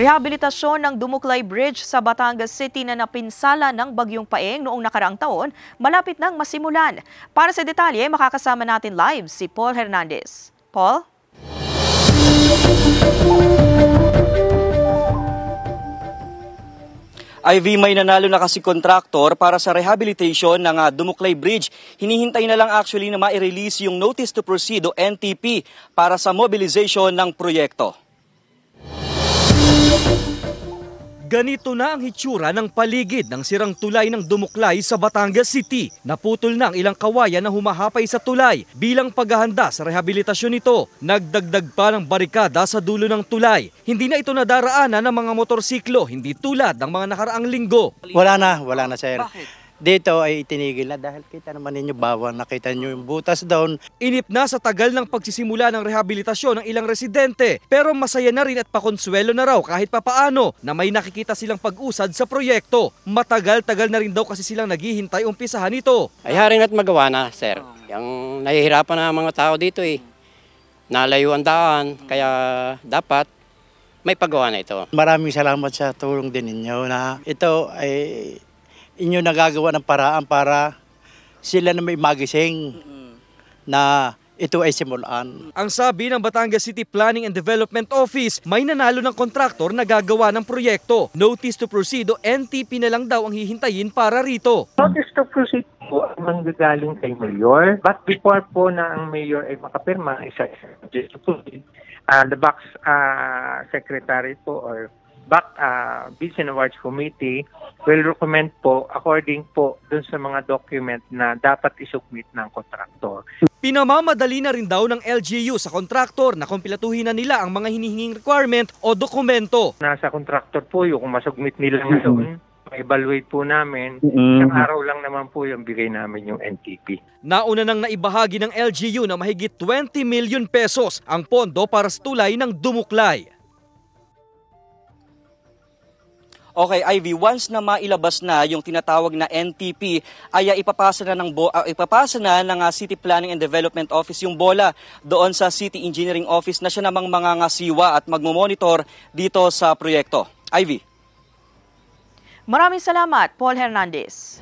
Rehabilitasyon ng Dumuklay Bridge sa Batangas City na napinsala ng Bagyong Paeng noong nakaraang taon, malapit nang masimulan. Para sa detalye, makakasama natin live si Paul Hernandez. Paul? Ivy, may nanalo na kasi kontraktor para sa rehabilitation ng Dumuklay Bridge. Hinihintay na lang actually na ma-release yung Notice to Proceed o NTP para sa mobilization ng proyekto. Ganito na ang hitsura ng paligid ng sirang tulay ng Dumuklay sa Batangas City. Naputol na ang ilang kawayan na humahapay sa tulay bilang paghahanda sa rehabilitasyon nito. Nagdagdag pa ng barikada sa dulo ng tulay. Hindi na ito nadaraanan ng mga motorsiklo, hindi tulad ng mga nakaraang linggo. Wala na sir. Bakit? Dito ay itinigil na dahil kita naman ninyo bawang, nakita nyo yung butas doon. Inip na sa tagal ng pagsisimula ng rehabilitasyon ng ilang residente, pero masaya na rin at pakonsuelo na raw kahit papaano na may nakikita silang pag-usad sa proyekto. Matagal-tagal na rin daw kasi silang naghihintay umpisahan ito. Ay haring at magawa na, sir. Yung nahihirapan na mga tao dito nalayo ang daan, kaya dapat may paggawa na ito. Maraming salamat sa tulong din ninyo na ito ay inyo nagagawa ng paraan para sila na may magising na ito ay simulan. Ang sabi ng Batangas City Planning and Development Office, may nanalo ng kontraktor na gagawa ng proyekto. Notice to Proceed o NTP na lang daw ang hihintayin para rito. Notice to Proceed po ay manggagaling kay Mayor. But before po na ang Mayor ay makapirma, notice to proceed, the box secretary po or back Bids and Awards Committee will recommend po according po dun sa mga document na dapat isubmit ng kontraktor. Pinamamadali na rin daw ng LGU sa kontraktor na kumpilatuhin na nila ang mga hinihinging requirement o dokumento. Nasa kontraktor po yung kung masubmit nila ngayon, ma-evaluate po namin, isang araw lang naman po yung bigay namin yung NTP. Nauna nang naibahagi ng LGU na mahigit 20 million pesos ang pondo para sa tulay ng Dumuklay. Okay, Ivy, once na mailabas na yung tinatawag na NTP, ay ipapasa na ng City Planning and Development Office yung bola doon sa City Engineering Office na siya namang mangangasiwa at magmomonitor dito sa proyekto. Ivy. Maraming salamat, Paul Hernandez.